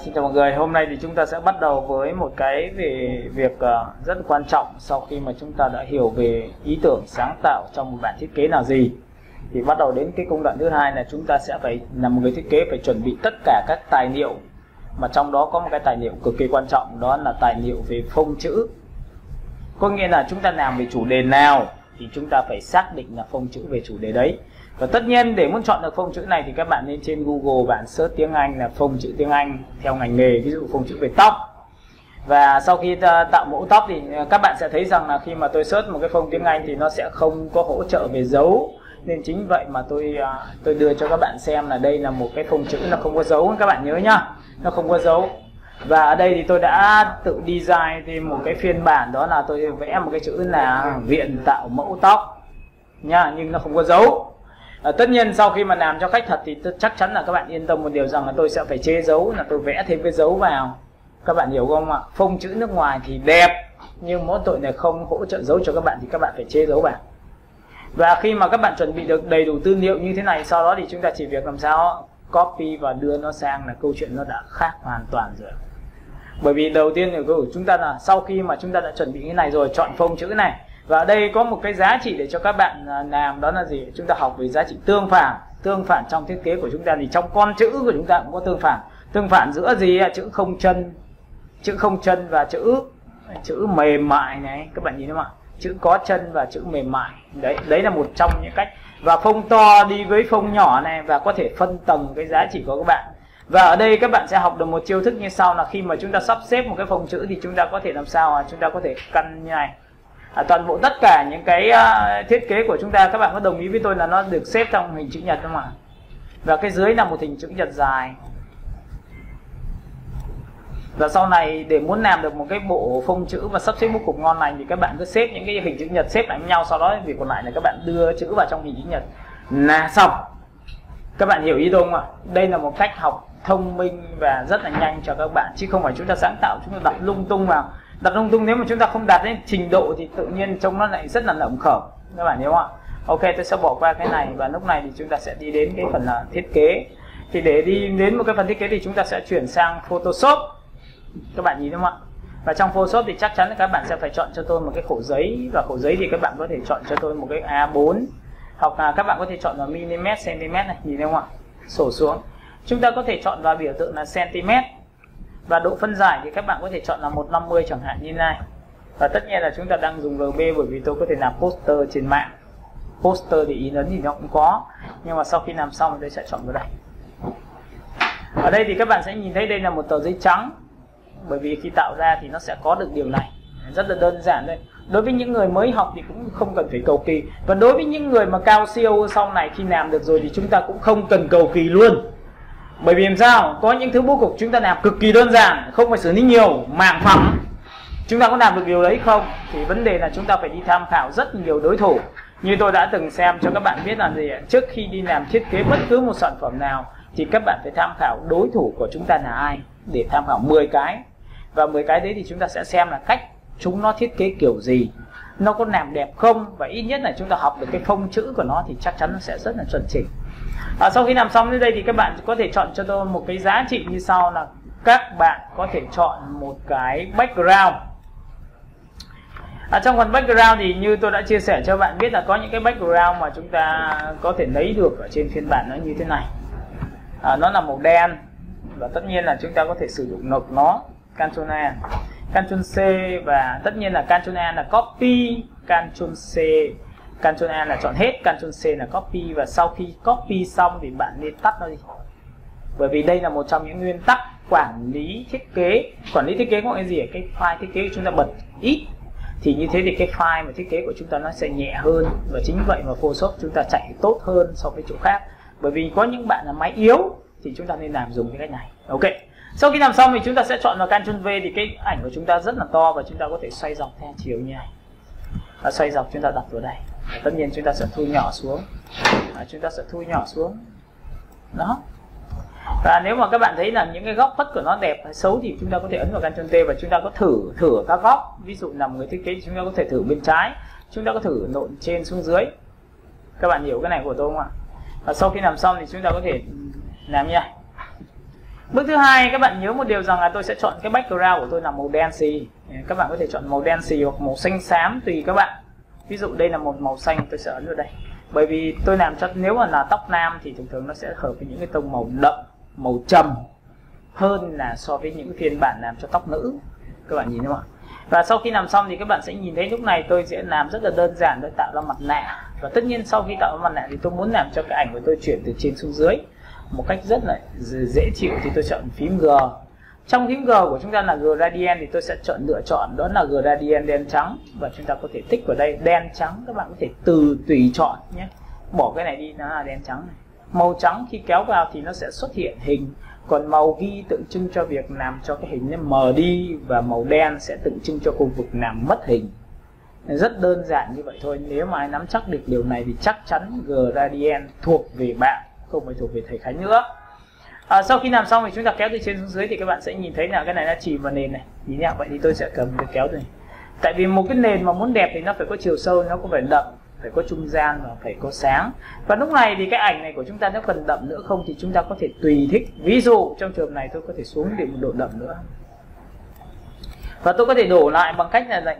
Xin chào mọi người. Hôm nay thì chúng ta sẽ bắt đầu với một cái về việc rất quan trọng. Sau khi mà chúng ta đã hiểu về ý tưởng sáng tạo trong một bản thiết kế là gì, thì bắt đầu đến cái công đoạn thứ hai là chúng ta sẽ phải làm một người thiết kế phải chuẩn bị tất cả các tài liệu, mà trong đó có một cái tài liệu cực kỳ quan trọng, đó là tài liệu về phông chữ. Có nghĩa là chúng ta làm về chủ đề nào thì chúng ta phải xác định là phông chữ về chủ đề đấy. Và tất nhiên để muốn chọn được phông chữ này thì các bạn nên trên Google bạn search tiếng Anh là phông chữ tiếng Anh theo ngành nghề, ví dụ phông chữ về tóc. Và sau khi tạo mẫu tóc thì các bạn sẽ thấy rằng là khi mà tôi search một cái phông tiếng Anh thì nó sẽ không có hỗ trợ về dấu. Nên chính vậy mà tôi đưa cho các bạn xem là đây là một cái phông chữ nó không có dấu, các bạn nhớ nhá, nó không có dấu. Và ở đây thì tôi đã tự design thêm một cái phiên bản, đó là tôi vẽ một cái chữ là Viện Tạo Mẫu Tóc nha, nhưng nó không có dấu. Tất nhiên sau khi mà làm cho khách thật thì chắc chắn là các bạn yên tâm một điều rằng là tôi sẽ phải chế dấu, là tôi vẽ thêm cái dấu vào. Các bạn hiểu không ạ? Phông chữ nước ngoài thì đẹp, nhưng mỗi tội này không hỗ trợ dấu cho các bạn thì các bạn phải chế dấu vào. Và khi mà các bạn chuẩn bị được đầy đủ tư liệu như thế này, sau đó thì chúng ta chỉ việc làm sao copy và đưa nó sang là câu chuyện nó đã khác hoàn toàn rồi. Bởi vì đầu tiên là của chúng ta là sau khi mà chúng ta đã chuẩn bị cái này rồi, chọn phông chữ này. Và ở đây có một cái giá trị để cho các bạn làm, đó là gì? Chúng ta học về giá trị tương phản. Tương phản trong thiết kế của chúng ta thì trong con chữ của chúng ta cũng có tương phản. Tương phản giữa gì? Chữ không chân và chữ mềm mại này, các bạn nhìn thấy không ạ? Chữ có chân và chữ mềm mại. Đấy là một trong những cách. Và phông to đi với phông nhỏ này, và có thể phân tầng cái giá trị của các bạn. Và ở đây các bạn sẽ học được một chiêu thức như sau, là khi mà chúng ta sắp xếp một cái phông chữ thì chúng ta có thể làm sao chúng ta có thể căn như này. Toàn bộ tất cả những cái thiết kế của chúng ta, các bạn có đồng ý với tôi là nó được xếp trong hình chữ nhật không ạ? Và cái dưới là một hình chữ nhật dài. Và sau này để muốn làm được một cái bộ phông chữ và sắp xếp bố cục ngon lành thì các bạn cứ xếp những cái hình chữ nhật xếp lại với nhau, sau đó việc còn lại là các bạn đưa chữ vào trong hình chữ nhật là xong. Các bạn hiểu ý tôi không ạ? Đây là một cách học thông minh và rất là nhanh cho các bạn, chứ không phải chúng ta sáng tạo chúng ta đặt lung tung vào. Đặt lung tung nếu mà chúng ta không đặt đến trình độ thì tự nhiên trông nó lại rất là lởm khởm, các bạn hiểu không ạ? Ok, tôi sẽ bỏ qua cái này và lúc này thì chúng ta sẽ đi đến cái phần là thiết kế. Thì để đi đến một cái phần thiết kế thì chúng ta sẽ chuyển sang Photoshop. Các bạn nhìn thấy không ạ? Và trong Photoshop thì chắc chắn là các bạn sẽ phải chọn cho tôi một cái khổ giấy, và khổ giấy thì các bạn có thể chọn cho tôi một cái A4, hoặc là các bạn có thể chọn vào mm, cm này, nhìn thấy không ạ? Sổ xuống. Chúng ta có thể chọn vào biểu tượng là cm. Và độ phân giải thì các bạn có thể chọn là 150 chẳng hạn như này. Và tất nhiên là chúng ta đang dùng RB bởi vì tôi có thể làm poster trên mạng. Poster thì in ấn thì nó cũng có, nhưng mà sau khi làm xong tôi sẽ chọn vào đây. Ở đây thì các bạn sẽ nhìn thấy đây là một tờ giấy trắng. Bởi vì khi tạo ra thì nó sẽ có được điều này. Rất là đơn giản thôi. Đối với những người mới học thì cũng không cần phải cầu kỳ. Và đối với những người mà cao siêu sau này khi làm được rồi thì chúng ta cũng không cần cầu kỳ luôn. Bởi vì làm sao? Có những thứ bố cục chúng ta làm cực kỳ đơn giản, không phải xử lý nhiều, mảng phẳng. Chúng ta có làm được điều đấy không? Thì vấn đề là chúng ta phải đi tham khảo rất nhiều đối thủ. Như tôi đã từng xem cho các bạn biết là gì? Trước khi đi làm thiết kế bất cứ một sản phẩm nào thì các bạn phải tham khảo đối thủ của chúng ta là ai, để tham khảo 10 cái. Và 10 cái đấy thì chúng ta sẽ xem là cách chúng nó thiết kế kiểu gì, nó có làm đẹp không, và ít nhất là chúng ta học được cái phông chữ của nó thì chắc chắn nó sẽ rất là chuẩn chỉnh. Sau khi làm xong đến đây thì các bạn có thể chọn cho tôi một cái giá trị như sau, là các bạn có thể chọn một cái background. Trong phần background thì như tôi đã chia sẻ cho bạn biết là có những cái background mà chúng ta có thể lấy được ở trên phiên bản nó như thế này. Nó là màu đen, và tất nhiên là chúng ta có thể sử dụng nộp nó Ctrl A, Ctrl C, và tất nhiên là Ctrl A là copy, Ctrl C, Ctrl A là chọn hết, Ctrl C là copy. Và sau khi copy xong thì bạn nên tắt nó đi. Bởi vì đây là một trong những nguyên tắc quản lý thiết kế. Quản lý thiết kế có cái gì? Cái file thiết kế của chúng ta bật ít thì như thế thì cái file mà thiết kế của chúng ta nó sẽ nhẹ hơn. Và chính vậy mà Photoshop chúng ta chạy tốt hơn so với chỗ khác. Bởi vì có những bạn là máy yếu thì chúng ta nên làm dùng cái cách này. Ok. Sau khi làm xong thì chúng ta sẽ chọn vào Ctrl V, thì cái ảnh của chúng ta rất là to và chúng ta có thể xoay dọc theo chiều như này. Và xoay dọc chúng ta đặt vào đây. Và tất nhiên chúng ta sẽ thu nhỏ xuống. Chúng ta sẽ thu nhỏ xuống. Đó. Và nếu mà các bạn thấy là những cái góc khuất của nó đẹp hay xấu thì chúng ta có thể ấn vào Ctrl T và chúng ta có thử các góc. Ví dụ là một người thiết kế chúng ta có thể thử bên trái, chúng ta có thử nộn trên xuống dưới. Các bạn hiểu cái này của tôi không ạ? Và sau khi làm xong thì chúng ta có thể làm như này. Bước thứ hai, các bạn nhớ một điều rằng là tôi sẽ chọn cái background của tôi là màu đen xì. Các bạn có thể chọn màu đen xì hoặc màu xanh xám tùy các bạn. Ví dụ đây là một màu xanh, tôi sẽ ấn vào đây. Bởi vì tôi làm cho, nếu mà là tóc nam thì thường thường nó sẽ hợp với những cái tông màu đậm, màu trầm hơn là so với những phiên bản làm cho tóc nữ. Các bạn nhìn thấy không ạ? Và sau khi làm xong thì các bạn sẽ nhìn thấy lúc này tôi sẽ làm rất là đơn giản, tôi tạo ra mặt nạ. Và tất nhiên sau khi tạo ra mặt nạ thì tôi muốn làm cho cái ảnh của tôi chuyển từ trên xuống dưới một cách rất là dễ chịu thì tôi chọn phím G. Trong phím G của chúng ta là gradient thì tôi sẽ lựa chọn đó là gradient đen trắng, và chúng ta có thể tích vào đây đen trắng. Các bạn có thể tùy chọn nhé, bỏ cái này đi, nó là đen trắng này. Màu trắng khi kéo vào thì nó sẽ xuất hiện hình, còn màu ghi tượng trưng cho việc làm cho cái hình nó mờ đi, và màu đen sẽ tượng trưng cho khu vực làm mất hình. Rất đơn giản như vậy thôi. Nếu mà ai nắm chắc được điều này thì chắc chắn gradient thuộc về bạn, không phải thuộc về thầy Khánh nữa. Sau khi làm xong thì chúng ta kéo từ trên xuống dưới thì các bạn sẽ nhìn thấy là cái này nó chìm vào nền này. Nhìn nhá, vậy thì tôi sẽ cầm cái kéo này. Tại vì một cái nền mà muốn đẹp thì nó phải có chiều sâu, nó có phải đậm, phải có trung gian và phải có sáng. Và lúc này thì cái ảnh này của chúng ta nếu cần đậm nữa không thì chúng ta có thể tùy thích. Ví dụ trong trường này tôi có thể xuống để một độ đậm nữa. Và tôi có thể đổ lại bằng cách là lệnh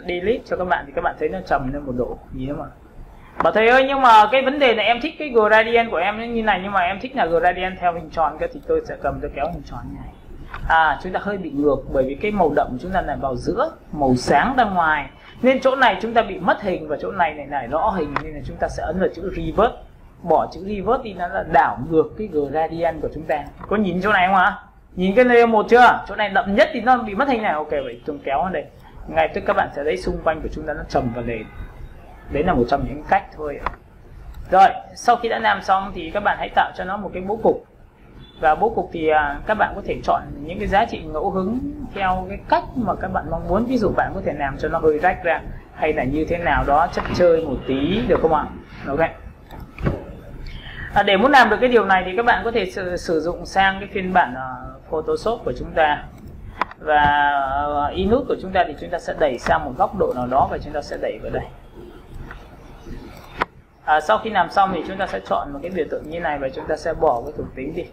delete cho các bạn, thì các bạn thấy nó trầm lên một độ. Nhìn không ạ? Bảo thầy ơi, nhưng mà cái vấn đề là em thích cái gradient của em như này, nhưng mà em thích là gradient theo hình tròn, cái thì tôi sẽ cầm tôi kéo hình tròn như này. Chúng ta hơi bị ngược, bởi vì cái màu đậm của chúng ta là vào giữa, màu sáng ra ngoài, nên chỗ này chúng ta bị mất hình, và chỗ này lại rõ hình, nên là chúng ta sẽ ấn vào chữ reverse. Bỏ chữ reverse đi, nó là đảo ngược cái gradient của chúng ta. Có nhìn chỗ này không ạ? Nhìn cái layer 1 chưa? Chỗ này đậm nhất thì nó bị mất hình này. Ok, vậy tôi kéo vào đây. Ngay tức các bạn sẽ thấy xung quanh của chúng ta nó trầm vào nền. Đấy là một trong những cách thôi. Rồi, sau khi đã làm xong thì các bạn hãy tạo cho nó một cái bố cục. Và bố cục thì các bạn có thể chọn những cái giá trị ngẫu hứng theo cái cách mà các bạn mong muốn. Ví dụ bạn có thể làm cho nó hơi rách ra, hay là như thế nào đó chất chơi một tí, được không ạ? Ok. Để muốn làm được cái điều này thì các bạn có thể sử dụng sang cái phiên bản Photoshop của chúng ta. Và input của chúng ta thì chúng ta sẽ đẩy sang một góc độ nào đó, và chúng ta sẽ đẩy vào đây. Sau khi làm xong thì chúng ta sẽ chọn một cái biểu tượng như này, và chúng ta sẽ bỏ cái thuộc tính đi.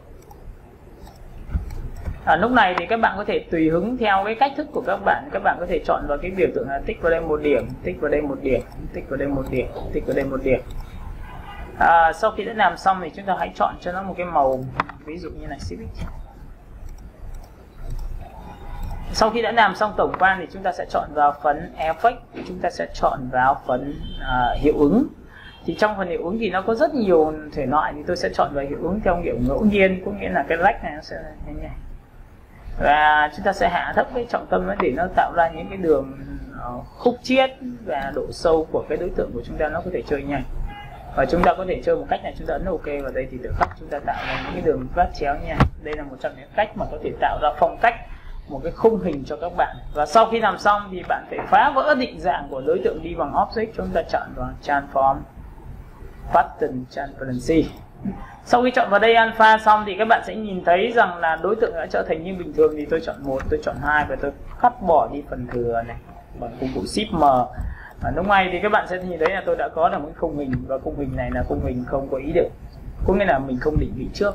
Lúc này thì các bạn có thể tùy hứng theo cái cách thức của các bạn. Các bạn có thể chọn vào cái biểu tượng là tích vào đây 1 điểm, tích vào đây 1 điểm, tích vào đây 1 điểm, tích vào đây 1 điểm. Sau khi đã làm xong thì chúng ta hãy chọn cho nó một cái màu, ví dụ như này, Civic. Sau khi đã làm xong tổng quan thì chúng ta sẽ chọn vào phần Effect, chúng ta sẽ chọn vào phần hiệu ứng. Thì trong phần hiệu ứng thì nó có rất nhiều thể loại, thì tôi sẽ chọn vào hiệu ứng theo kiểu ngẫu nhiên, có nghĩa là cái rách này nó sẽ như này. Và chúng ta sẽ hạ thấp cái trọng tâm để nó tạo ra những cái đường khúc chiết và độ sâu của cái đối tượng của chúng ta nó có thể chơi nhanh. Và chúng ta có thể chơi một cách này, chúng ta ấn OK vào đây thì tự khắc chúng ta tạo ra những cái đường vát chéo như này. Đây là một trong những cách mà có thể tạo ra phong cách, một cái khung hình cho các bạn. Và sau khi làm xong thì bạn phải phá vỡ định dạng của đối tượng đi bằng Object, chúng ta chọn vào Transform, Pattern Transparency. Sau khi chọn vào đây alpha xong thì các bạn sẽ nhìn thấy rằng là đối tượng đã trở thành như bình thường. Thì tôi chọn 1, tôi chọn 2 và tôi cắt bỏ đi phần thừa này bằng công cụ Shift M. Lúc này thì các bạn sẽ nhìn thấy là tôi đã có được một khung hình, và khung hình này là khung hình không có ý định, có nghĩa là mình không định vị trước.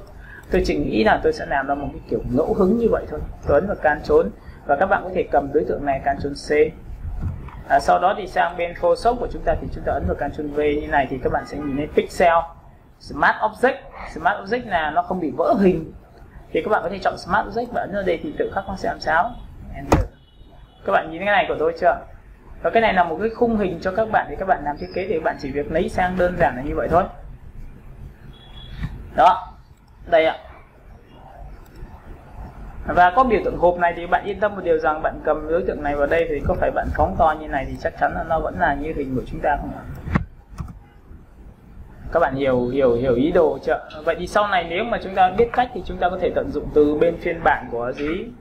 Tôi chỉ nghĩ là tôi sẽ làm ra một cái kiểu ngẫu hứng như vậy thôi. Tôi ấn vào Ctrl, và các bạn có thể cầm đối tượng này Ctrl C. Sau đó thì sang bên Photoshop của chúng ta thì chúng ta ấn vào Ctrl V như này thì các bạn sẽ nhìn thấy Pixel, Smart Object. Smart Object là nó không bị vỡ hình, thì các bạn có thể chọn Smart Object và ấn vào đây thì tự khắc nó sẽ làm sao. Enter. Các bạn nhìn cái này của tôi chưa? Và cái này là một cái khung hình cho các bạn, thì các bạn làm thiết kế thì các bạn chỉ việc lấy sang đơn giản là như vậy thôi. Đó, đây ạ. Và có biểu tượng hộp này thì bạn yên tâm một điều rằng bạn cầm đối tượng này vào đây thì có phải bạn phóng to như này thì chắc chắn là nó vẫn là như hình của chúng ta không ạ? Các bạn hiểu ý đồ chưa? Vậy thì sau này nếu mà chúng ta biết cách thì chúng ta có thể tận dụng từ bên phiên bản của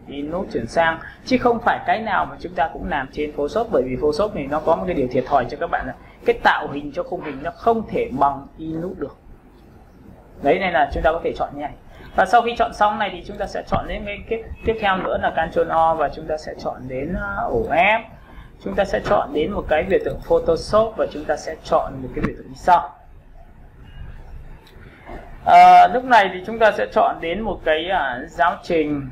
Inode chuyển sang, chứ không phải cái nào mà chúng ta cũng làm trên Photoshop, bởi vì Photoshop này nó có một cái điều thiệt thòi cho các bạn là cái tạo hình cho khung hình nó không thể bằng Inode được. Đấy, nên là chúng ta có thể chọn như này. Và sau khi chọn xong này thì chúng ta sẽ chọn đến cái tiếp theo nữa là Ctrl O, và chúng ta sẽ chọn đến ổ F. Chúng ta sẽ chọn đến một cái biểu tượng Photoshop, và chúng ta sẽ chọn một cái biểu tượng như sau. Lúc này thì chúng ta sẽ chọn đến một cái giáo trình.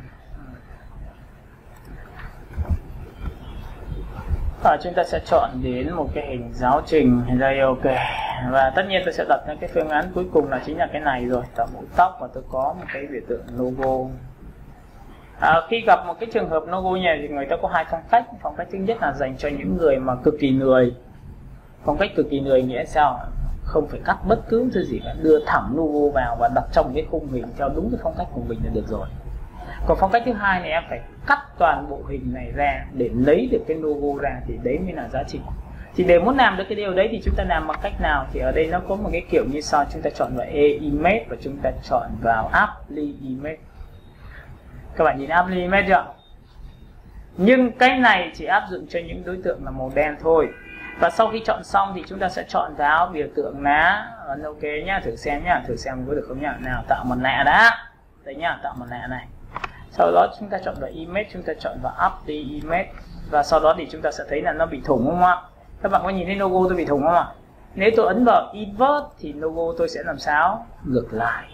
Chúng ta sẽ chọn đến một cái hình giáo trình đây, ok. Và tất nhiên tôi sẽ đặt ra cái phương án cuối cùng là chính là cái này rồi, tạo mũ tóc, và tôi có một cái biểu tượng logo. Khi gặp một cái trường hợp logo như này thì người ta có hai phong cách. Phong cách thứ nhất là dành cho những người mà cực kỳ lười. Phong cách cực kỳ lười nghĩa sao? Không phải cắt bất cứ thứ gì cả, đưa thẳng logo vào và đặt trong cái khung hình theo đúng cái phong cách của mình là được rồi. Còn phong cách thứ hai này em phải cắt toàn bộ hình này ra để lấy được cái logo ra, thì đấy mới là giá trị. Thì để muốn làm được cái điều đấy thì chúng ta làm bằng cách nào? Thì ở đây nó có một cái kiểu như sau. Chúng ta chọn vào E-Image và chúng ta chọn vào Apply Image. Các bạn nhìn Apply Image chưa? Nhưng cái này chỉ áp dụng cho những đối tượng là màu đen thôi. Và sau khi chọn xong thì chúng ta sẽ chọn vào biểu tượng lá. Ok nhá, thử xem nhá, thử xem có được không nhá. Nào, tạo mặt nạ đã. Đấy nhá, tạo mặt nạ này. Sau đó chúng ta chọn vào Image, chúng ta chọn vào Apply Image. Và sau đó thì chúng ta sẽ thấy là nó bị thủng không ạ? Các bạn có nhìn thấy logo tôi bị thủng không ạ? Nếu tôi ấn vào Invert thì logo tôi sẽ làm sao? Ngược lại.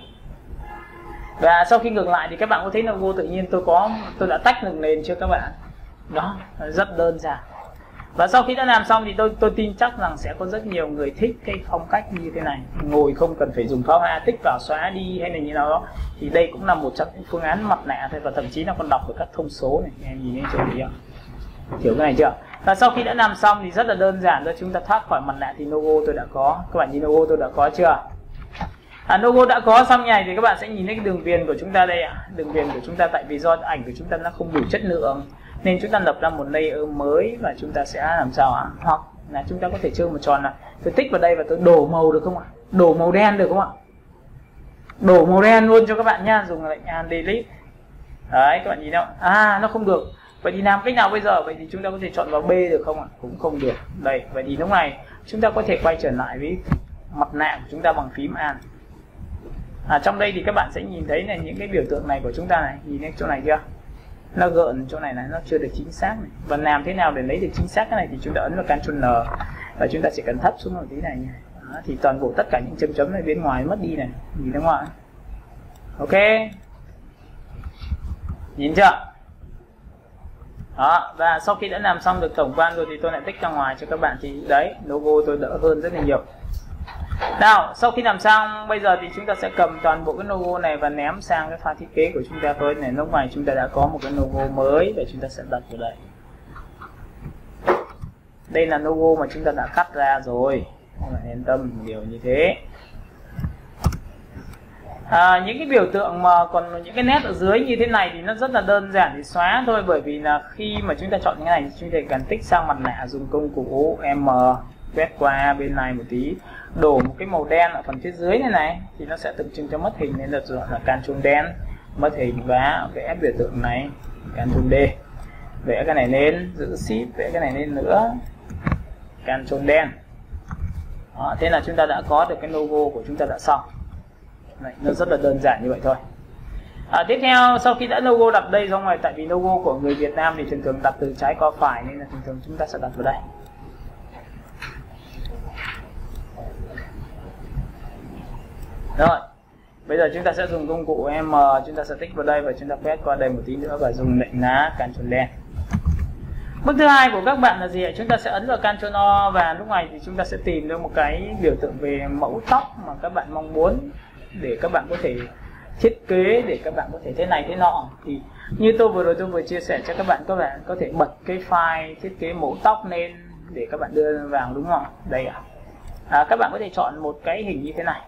Và sau khi ngược lại thì các bạn có thấy logo tự nhiên tôi đã tách được nền chưa các bạn? Đó, rất đơn giản. Và sau khi đã làm xong thì tôi tin chắc rằng sẽ có rất nhiều người thích cái phong cách như thế này, ngồi không cần phải dùng pháo hoa tích vào xóa đi hay là như nào đó. Thì đây cũng là một trong những phương án mặt nạ thôi, và thậm chí nó còn đọc được các thông số này. Em nhìn thấy chỗ gì ạ? Kiểu cái này chưa? Và sau khi đã làm xong thì rất là đơn giản thôi, chúng ta thoát khỏi mặt nạ thì logo tôi đã có. Các bạn nhìn logo tôi đã có chưa? Logo đã có xong này thì các bạn sẽ nhìn thấy cái đường viền của chúng ta đây ạ. Đường viền của chúng ta tại vì do ảnh của chúng ta nó không đủ chất lượng nên chúng ta lập ra một layer mới và chúng ta sẽ làm sao ạ? Hoặc là chúng ta có thể chơi một tròn này, tôi tích vào đây và tôi đổ màu được không ạ? Đổ màu đen được không ạ? Đổ màu đen luôn cho các bạn nhá, dùng lệnh delete. Đấy, các bạn nhìn đâu? Nó không được. Vậy thì làm cách nào bây giờ? Vậy thì chúng ta có thể chọn vào B được không ạ? Cũng không được. Đây, vậy thì lúc này chúng ta có thể quay trở lại với mặt nạ của chúng ta bằng phím Alt. Trong đây thì các bạn sẽ nhìn thấy là những cái biểu tượng này của chúng ta này, nhìn thấy chỗ này chưa? Nó gợn chỗ này nó chưa được chính xác này. Và làm thế nào để lấy được chính xác cái này thì chúng ta ấn vào Ctrl N và chúng ta sẽ cần thấp xuống một tí này. Thì toàn bộ tất cả những chấm chấm này bên ngoài mất đi này, nhìn thấy không ạ? Ok, nhìn chưa? Đó, và sau khi đã làm xong được tổng quan rồi thì tôi lại tích ra ngoài cho các bạn, thì đấy, logo tôi đỡ hơn rất là nhiều. Nào, sau khi làm xong, bây giờ thì chúng ta sẽ cầm toàn bộ cái logo này và ném sang cái file thiết kế của chúng ta thôi này. Lúc này chúng ta đã có một cái logo mới và chúng ta sẽ đặt vào đây. Đây là logo mà chúng ta đã cắt ra rồi, các bạn yên tâm điều như thế. Những cái biểu tượng mà còn những cái nét ở dưới như thế này thì nó rất là đơn giản thì xóa thôi, bởi vì là khi mà chúng ta chọn những cái này chúng ta cần tích sang mặt nạ, dùng công cụ M quét qua bên này một tí, đổ một cái màu đen ở phần phía dưới này thì nó sẽ tượng trưng cho mất hình, nên là Ctrl đen mất hình, và vẽ biểu tượng này Ctrl D, vẽ cái này lên, giữ Shift vẽ cái này lên nữa, Ctrl đen. Đó, thế là chúng ta đã có được cái logo của chúng ta đã xong. Này, nó rất là đơn giản như vậy thôi. Tiếp theo sau khi đã logo đặt đây xong rồi, tại vì logo của người Việt Nam thì thường thường đặt từ trái qua phải nên là thường thường chúng ta sẽ đặt vào đây. Rồi, bây giờ chúng ta sẽ dùng công cụ M, chúng ta sẽ tích vào đây và chúng ta quét qua đây một tí nữa và dùng lệnh lá Ctrl đen. Bước thứ hai của các bạn là gì ạ? Chúng ta sẽ ấn vào Ctrl O và lúc này thì chúng ta sẽ tìm được một cái biểu tượng về mẫu tóc mà các bạn mong muốn để các bạn có thể thiết kế, để các bạn có thể thế này thế nọ. Thì như tôi vừa chia sẻ cho các bạn có thể bật cái file thiết kế mẫu tóc lên để các bạn đưa vào, đúng không? Đây ạ. Các bạn có thể chọn một cái hình như thế này.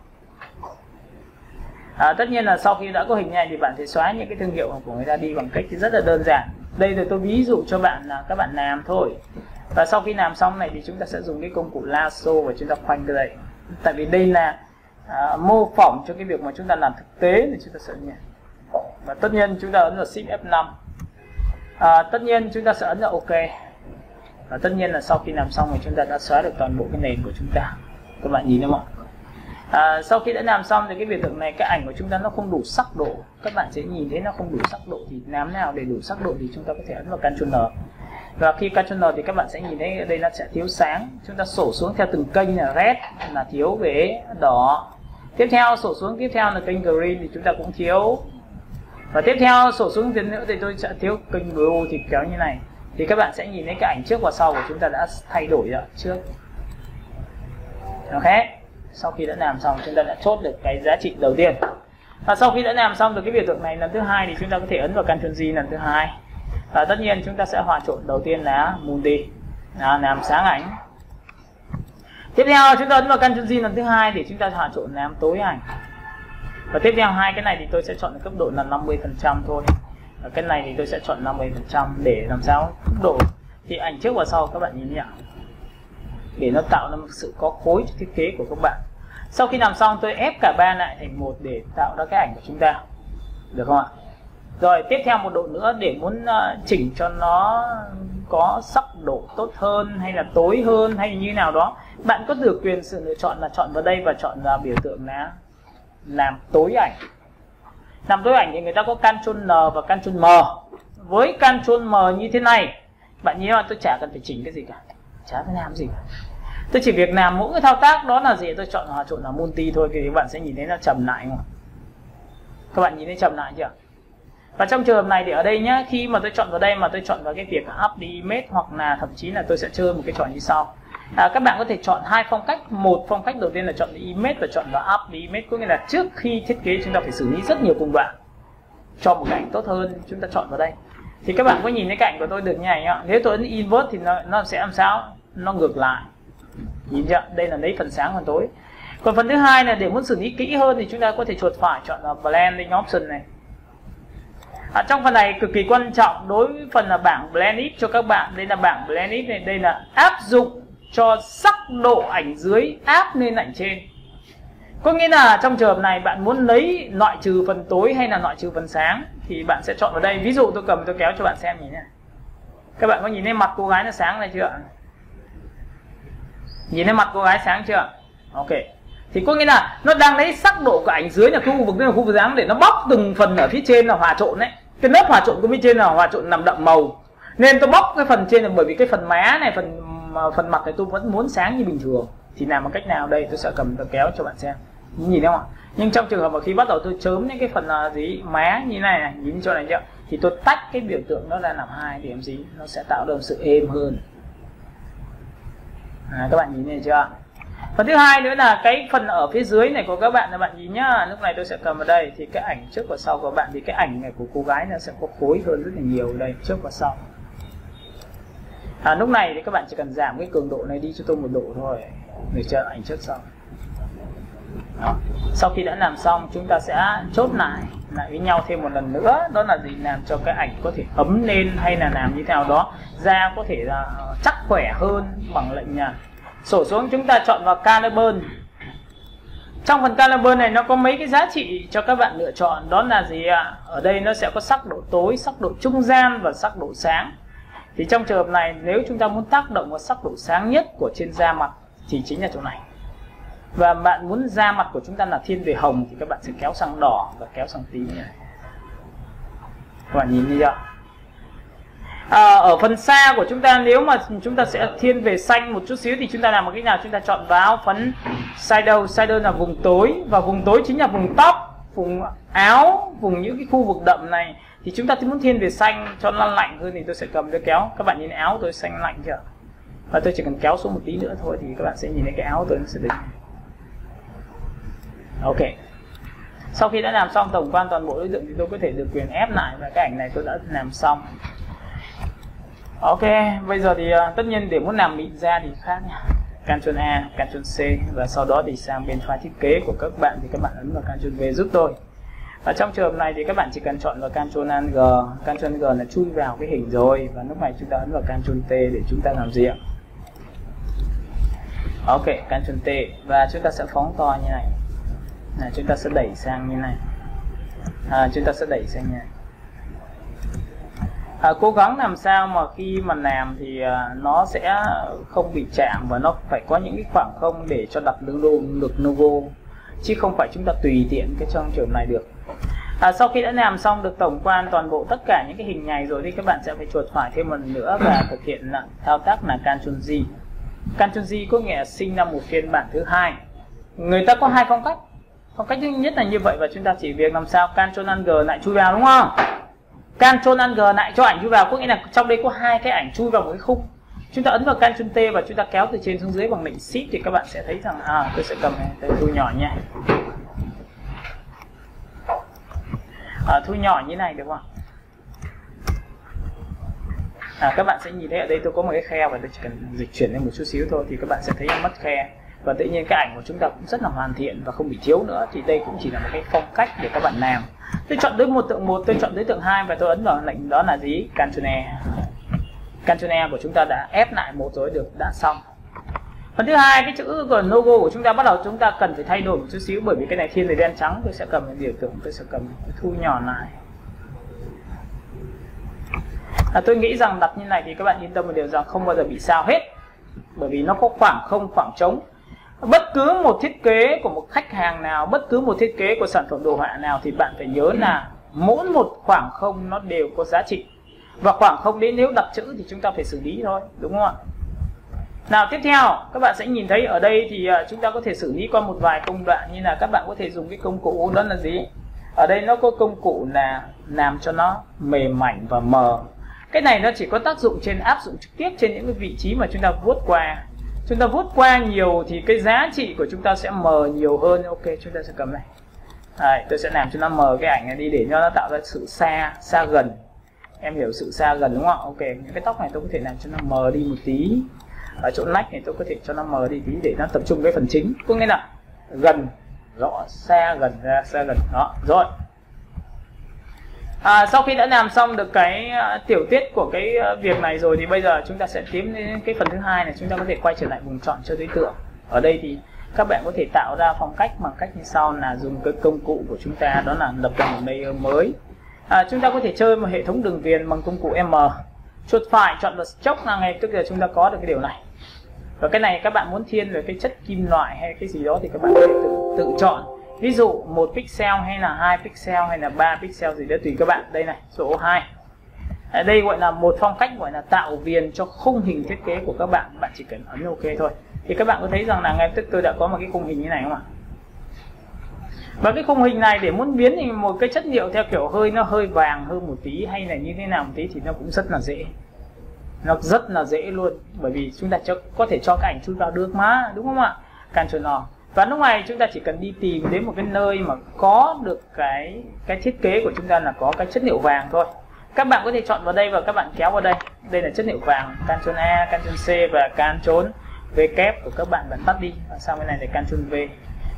Tất nhiên là sau khi đã có hình này thì bạn sẽ xóa những cái thương hiệu của người ta đi bằng cách rất là đơn giản. Đây là tôi ví dụ cho bạn là các bạn làm thôi. Và sau khi làm xong này thì chúng ta sẽ dùng cái công cụ lasso và chúng ta khoanh cái đây. Tại vì đây là mô phỏng cho cái việc mà chúng ta làm thực tế thì chúng ta sẽ nhỉ. Và tất nhiên chúng ta ấn vào Shift F5. Tất nhiên chúng ta sẽ ấn vào OK. Và tất nhiên là sau khi làm xong thì chúng ta đã xóa được toàn bộ cái nền của chúng ta. Các bạn nhìn thấy không ạ? Sau khi đã làm xong thì cái biểu tượng này, cái ảnh của chúng ta nó không đủ sắc độ. Các bạn sẽ nhìn thấy nó không đủ sắc độ, thì làm nào để đủ sắc độ thì chúng ta có thể ấn vào Ctrl N. Và khi Ctrl N thì các bạn sẽ nhìn thấy ở đây nó sẽ thiếu sáng. Chúng ta sổ xuống theo từng kênh là red là thiếu về đỏ, Tiếp theo sổ xuống tiếp theo là kênh green thì chúng ta cũng thiếu. Và tiếp theo sổ xuống tiến nữa thì tôi sẽ thiếu kênh blue thì kéo như này. Thì các bạn sẽ nhìn thấy cái ảnh trước và sau của chúng ta đã thay đổi rồi trước. Ok. Sau khi đã làm xong chúng ta đã chốt được cái giá trị đầu tiên. Và sau khi đã làm xong được cái biểu tượng này lần thứ hai thì chúng ta có thể ấn vào Ctrl G lần thứ hai. Và tất nhiên chúng ta sẽ hòa trộn đầu tiên là multi, làm sáng ảnh. Tiếp theo chúng ta ấn vào Ctrl G lần thứ hai thì chúng ta hòa trộn làm tối ảnh. Và tiếp theo hai cái này thì tôi sẽ chọn cấp độ là 50% thôi. Và cái này thì tôi sẽ chọn 50% để làm sao cấp độ thì ảnh trước và sau các bạn nhìn nhỉ, để nó tạo ra một sự có khối cho thiết kế của các bạn. Sau khi làm xong tôi ép cả ba lại thành một để tạo ra cái ảnh của chúng ta, được không ạ? Rồi tiếp theo một độ nữa để muốn chỉnh cho nó có sắc độ tốt hơn hay là tối hơn hay như nào đó, bạn có được quyền sự lựa chọn là chọn vào đây và chọn là biểu tượng là làm tối ảnh. Làm tối ảnh thì người ta có Ctrl N và Ctrl M. Với Ctrl M như thế này, bạn nhớ là tôi chả cần phải chỉnh cái gì cả, chả phải làm gì cả. Tôi chỉ việc làm mỗi cái thao tác đó là gì, tôi chọn hòa trộn là multi thôi thì các bạn sẽ nhìn thấy nó chậm lại không? Các bạn nhìn thấy chậm lại chưa? Và trong trường hợp này thì ở đây nhá, khi mà tôi chọn vào đây mà tôi chọn vào cái việc up the image hoặc là thậm chí là tôi sẽ chơi một cái trò như sau. Các bạn có thể chọn hai phong cách. Một phong cách đầu tiên là chọn the image và chọn vào up the image, có nghĩa là trước khi thiết kế chúng ta phải xử lý rất nhiều công đoạn cho một cái ảnh tốt hơn, chúng ta chọn vào đây. Thì các bạn có nhìn thấy cái ảnh của tôi được như này nhá. Nếu tôi ấn invert thì nó sẽ làm sao? Nó ngược lại. Nhìn chưa? Đây là lấy phần sáng phần tối. Còn phần thứ hai là để muốn xử lý kỹ hơn thì chúng ta có thể chuột phải chọn là blending option này. Trong phần này cực kỳ quan trọng đối với phần là bảng blend cho các bạn. Đây là bảng blend này, đây là áp dụng cho sắc độ ảnh dưới áp lên ảnh trên. Có nghĩa là trong trường hợp này bạn muốn lấy loại trừ phần tối hay là loại trừ phần sáng thì bạn sẽ chọn vào đây. Ví dụ tôi cầm tôi kéo cho bạn xem nhìn này. Các bạn có nhìn thấy mặt cô gái nó sáng này chưa? Nhìn thấy mặt cô gái sáng chưa? Ok. Thì có nghĩa là nó đang lấy sắc độ của ảnh dưới là khu vực, đây là khu vực sáng, để nó bóc từng phần ở phía trên là hòa trộn đấy. Cái lớp hòa trộn của phía trên là hòa trộn làm đậm màu. Nên tôi bóc cái phần trên là bởi vì cái phần má này, phần mặt này tôi vẫn muốn sáng như bình thường. Thì làm bằng cách nào đây? Tôi sẽ cầm tôi kéo cho bạn xem. Nhìn thấy không ạ? Nhưng trong trường hợp mà khi bắt đầu tôi chớm những cái phần gì má như này, nhìn chỗ này chưa? Thì tôi tách cái biểu tượng nó ra làm hai thì làm gì? Nó sẽ tạo được sự êm hơn. Các bạn nhìn thấy chưa? Phần thứ hai nữa là cái phần ở phía dưới này của các bạn là bạn nhìn nhá. Lúc này tôi sẽ cầm vào đây thì cái ảnh trước và sau của bạn thì cái ảnh này của cô gái nó sẽ có khối hơn rất là nhiều đây, trước và sau. Lúc này thì các bạn chỉ cần giảm cái cường độ này đi cho tôi một độ thôi để cho ảnh trước sau. Đó. Sau khi đã làm xong chúng ta sẽ chốt lại với nhau thêm một lần nữa, đó là gì, làm cho cái ảnh có thể ấm lên hay là làm như thế nào đó da có thể là chắc khỏe hơn bằng lệnh nhà. Sổ xuống chúng ta chọn vào Color Burn. Trong phần Color Burn này nó có mấy cái giá trị cho các bạn lựa chọn, đó là gì ạ? Ở đây nó sẽ có sắc độ tối, sắc độ trung gian và sắc độ sáng. Thì trong trường hợp này nếu chúng ta muốn tác động vào sắc độ sáng nhất của trên da mặt thì chính là chỗ này. Và bạn muốn da mặt của chúng ta là thiên về hồng thì các bạn sẽ kéo sang đỏ và kéo sang tím này. Các bạn nhìn thấy chưa? Ở phần xa của chúng ta nếu mà chúng ta sẽ thiên về xanh một chút xíu thì chúng ta làm một cách nào? Chúng ta chọn vào phấn shadow. Shadow là vùng tối, và vùng tối chính là vùng tóc, vùng áo, vùng những cái khu vực đậm này. Thì chúng ta muốn thiên về xanh cho nó lạnh hơn thì tôi sẽ cầm tôi kéo. Các bạn nhìn áo tôi xanh lạnh chưa? Và tôi chỉ cần kéo xuống một tí nữa thôi thì các bạn sẽ nhìn thấy cái áo tôi nó sẽ đứng. Ok. Sau khi đã làm xong tổng quan toàn bộ đối tượng thì tôi có thể được quyền ép lại, và cái ảnh này tôi đã làm xong. Ok, bây giờ thì tất nhiên để muốn làm mịn ra thì khác nha. Ctrl A, Ctrl C và sau đó thì sang bên file thiết kế của các bạn thì các bạn ấn vào Ctrl V giúp tôi. Và trong trường hợp này thì các bạn chỉ cần chọn vào Ctrl G. Ctrl G là chui vào cái hình rồi, và lúc này chúng ta ấn vào Ctrl T để chúng ta làm gì ạ? Ok, Ctrl T và chúng ta sẽ phóng to như này. Chúng ta sẽ đẩy sang như này. Chúng ta sẽ đẩy sang như này. Cố gắng làm sao mà khi mà làm thì nó sẽ không bị chạm và nó phải có những cái khoảng không để cho đặt được logo, chứ không phải chúng ta tùy tiện cái trong trường này được. Sau khi đã làm xong được tổng quan toàn bộ tất cả những cái hình này rồi thì các bạn sẽ phải chuột phải thêm một lần nữa và thực hiện thao tác là Ctrl G. Ctrl G có nghĩa là sinh ra một phiên bản thứ hai. Người ta có hai phong cách. Phong cách thứ nhất là như vậy, và chúng ta chỉ việc làm sao Ctrl Alt G lại chui vào, đúng không? Ctrl Alt G lại cho ảnh chui vào, có nghĩa là trong đây có hai cái ảnh chui vào một cái khung. Chúng ta ấn vào Ctrl T và chúng ta kéo từ trên xuống dưới bằng lệnh Shift thì các bạn sẽ thấy rằng tôi sẽ cầm này, tôi thu nhỏ nha. Thu nhỏ như này được không? Các bạn sẽ nhìn thấy ở đây tôi có một cái khe và tôi chỉ cần dịch chuyển lên một chút xíu thôi thì các bạn sẽ thấy mất khe, và tự nhiên cái ảnh của chúng ta cũng rất là hoàn thiện và không bị thiếu nữa. Thì đây cũng chỉ là một cái phong cách để các bạn làm. Tôi chọn đối tượng 1, tôi chọn đối tượng 2 và tôi ấn vào lệnh đó là gì? Ctrl E. Ctrl E của chúng ta đã ép lại một rồi, đã xong. Phần thứ hai, cái chữ của logo của chúng ta bắt đầu chúng ta cần phải thay đổi một chút xíu, bởi vì cái này thiên về đen trắng. Tôi sẽ cầm cái biểu tượng, tôi sẽ cầm thu nhỏ lại. Tôi nghĩ rằng đặt như này thì các bạn yên tâm một điều rằng không bao giờ bị sao hết, bởi vì nó có khoảng không, khoảng trống. Bất cứ một thiết kế của một khách hàng nào, bất cứ một thiết kế của sản phẩm đồ họa nào thì bạn phải nhớ là mỗi một khoảng không nó đều có giá trị, và khoảng không đấy nếu đặt chữ thì chúng ta phải xử lý thôi, đúng không ạ? Nào, tiếp theo các bạn sẽ nhìn thấy ở đây thì chúng ta có thể xử lý qua một vài công đoạn, như là các bạn có thể dùng cái công cụ đó là gì? Ở đây nó có công cụ là làm cho nó mềm mảnh và mờ. Cái này nó chỉ có tác dụng áp dụng trực tiếp trên những cái vị trí mà chúng ta vuốt qua. Chúng ta vuốt qua nhiều thì cái giá trị của chúng ta sẽ mờ nhiều hơn. Ok, chúng ta sẽ cầm này. Tôi sẽ làm cho nó mờ cái ảnh này đi để cho nó tạo ra sự xa gần. Em hiểu sự xa gần đúng không? Ok, những cái tóc này tôi có thể làm cho nó mờ đi một tí. Ở chỗ nách này tôi có thể cho nó mờ đi tí để nó tập trung cái phần chính. Có nghĩa là gần, rõ, xa gần ra, xa gần. Đó, rồi. Sau khi đã làm xong được cái tiểu tiết của cái việc này rồi thì bây giờ chúng ta sẽ tiến đến cái phần thứ hai này. Chúng ta có thể quay trở lại vùng chọn cho đối tượng. Ở đây thì các bạn có thể tạo ra phong cách bằng cách như sau, là dùng cái công cụ của chúng ta, đó là lập ra một layer mới. Chúng ta có thể chơi một hệ thống đường viền bằng công cụ M. Chuột phải chọn vào stroke là ngay tức là chúng ta có được cái điều này. Và cái này các bạn muốn thiên về cái chất kim loại hay cái gì đó thì các bạn có thể tự chọn. Ví dụ 1 pixel hay là 2 pixel hay là 3 pixel gì đó tùy các bạn. Đây này, số 2. Ở đây gọi là một phong cách gọi là tạo viền cho khung hình thiết kế của các bạn. Bạn chỉ cần ấn OK thôi. Thì các bạn có thấy rằng là ngay tức tôi đã có một cái khung hình như này không ạ? Và cái khung hình này để muốn biến thành một cái chất liệu theo kiểu nó hơi vàng hơn một tí hay là như thế nào một tí thì nó cũng rất là dễ. Nó rất là dễ luôn, bởi vì chúng ta có thể cho cái ảnh chui vào được mà, đúng không ạ? Ctrl N. Và lúc này chúng ta chỉ cần đi tìm đến một cái nơi mà có được cái thiết kế của chúng ta là có cái chất liệu vàng thôi. Các bạn có thể chọn vào đây và các bạn kéo vào đây. Đây là chất liệu vàng, Ctrl A, Ctrl C và Ctrl V kép của các bạn tắt đi. Và sau bên này là Ctrl V.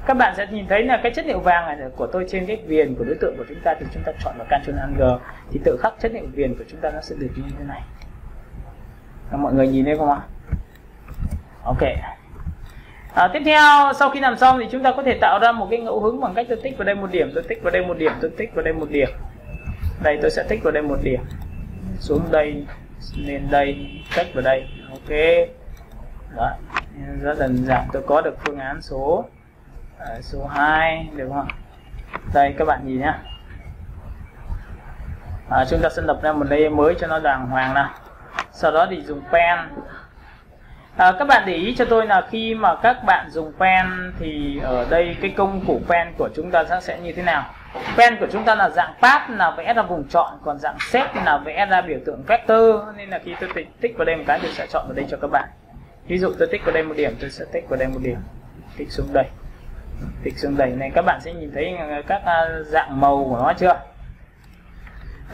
Các bạn sẽ nhìn thấy là cái chất liệu vàng này của tôi trên cái viền của đối tượng của chúng ta, thì chúng ta chọn vào Ctrl Alt G thì tự khắc chất liệu viền của chúng ta nó sẽ được như thế này. Mọi người nhìn thấy không ạ? Ok. Tiếp theo sau khi làm xong thì chúng ta có thể tạo ra một cái ngẫu hứng bằng cách tôi tích vào đây một điểm, tôi tích vào đây một điểm, tôi tích vào đây một điểm. Đây tôi sẽ tích vào đây một điểm, xuống đây, lên đây, tích vào đây. Ok. Đó. Rất đơn giản, tôi có được phương án số 2 được không? Đây các bạn nhìn nhá. Chúng ta sẽ lập ra một layer mới cho nó đàng hoàng nào. Sau đó thì dùng pen. Các bạn để ý cho tôi là khi mà các bạn dùng pen thì ở đây cái công cụ pen của chúng ta sẽ như thế nào. Pen của chúng ta là dạng path là vẽ ra vùng chọn, còn dạng set là vẽ ra biểu tượng vector. Nên là khi tôi tích vào đây một cái tôi sẽ chọn vào đây cho các bạn. Ví dụ tôi tích vào đây một điểm, tôi sẽ tích vào đây một điểm, tích xuống đây, tích xuống đây này. Các bạn sẽ nhìn thấy các dạng màu của nó chưa?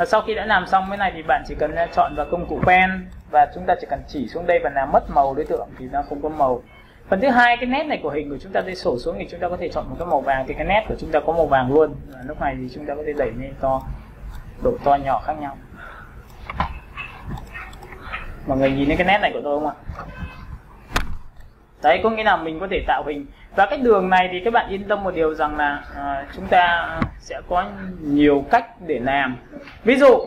Sau khi đã làm xong cái này thì bạn chỉ cần chọn vào công cụ pen và chúng ta chỉ cần chỉ xuống đây và làm mất màu đối tượng thì nó không có màu. Phần thứ hai, cái nét này của hình của chúng ta đây sổ xuống thì chúng ta có thể chọn một cái màu vàng thì cái nét của chúng ta có màu vàng luôn. Và lúc này thì chúng ta có thể đẩy lên to, độ to nhỏ khác nhau. Mọi người nhìn thấy cái nét này của tôi không ạ? Đấy, có nghĩa là mình có thể tạo hình. Và cái đường này thì các bạn yên tâm một điều rằng là chúng ta sẽ có nhiều cách để làm. Ví dụ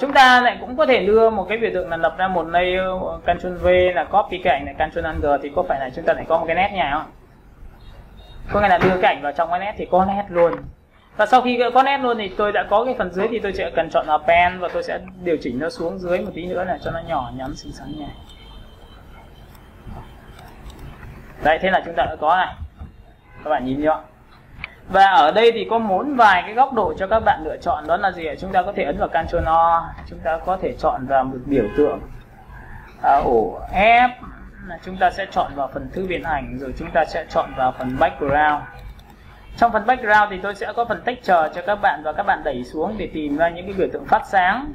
chúng ta lại cũng có thể đưa một cái biểu tượng là lập ra một layer, Ctrl V là copy cái ảnh này, Ctrl Alt G thì có phải là chúng ta lại có một cái nét nhà không? Có nghĩa là đưa cái ảnh vào trong cái nét thì có nét luôn. Và sau khi có nét luôn thì tôi đã có cái phần dưới thì tôi sẽ cần chọn là pen và tôi sẽ điều chỉnh nó xuống dưới một tí nữa là cho nó nhỏ nhắn xinh xắn nhỉ. Đấy, thế là chúng ta đã có này. Các bạn nhìn chưa? Và ở đây thì có muốn vài cái góc độ cho các bạn lựa chọn, đó là gì ạ? Chúng ta có thể ấn vào Ctrl O, chúng ta có thể chọn vào một biểu tượng ổ F, chúng ta sẽ chọn vào phần thư viện ảnh, rồi chúng ta sẽ chọn vào phần background. Trong phần background thì tôi sẽ có phần texture cho các bạn, và các bạn đẩy xuống để tìm ra những cái biểu tượng phát sáng.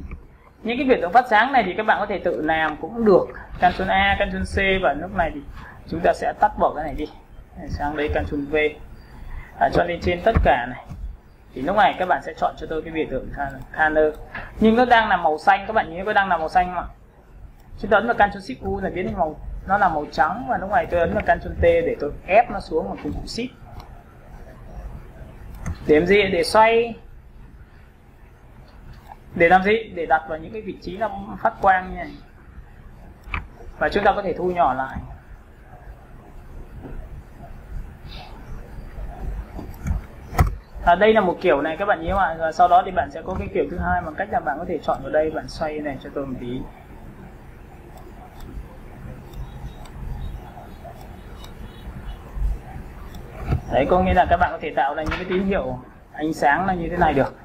Những cái biểu tượng phát sáng này thì các bạn có thể tự làm cũng được. Ctrl A, Ctrl C, và lúc này thì chúng ta sẽ tắt bỏ cái này đi, sang đây Ctrl V, cho lên trên tất cả này. Thì lúc này các bạn sẽ chọn cho tôi cái biểu tượng color, nhưng nó đang là màu xanh, các bạn nhìn nó đang là màu xanh mà. Chúng ta ấn vào Ctrl Shift U là biến thành màu, nó là màu trắng, và lúc này tôi ấn vào Ctrl T để tôi ép nó xuống bằng công cụ Shift. Để làm gì? Để xoay. Để làm gì? Để đặt vào những cái vị trí nó phát quang như này. Và chúng ta có thể thu nhỏ lại. Đây là một kiểu này các bạn nhớ ạ. Và sau đó thì bạn sẽ có cái kiểu thứ hai bằng cách là bạn có thể chọn vào đây, bạn xoay này cho tôi một tí. Đấy, có nghĩa là các bạn có thể tạo ra những cái tín hiệu ánh sáng là như thế này được.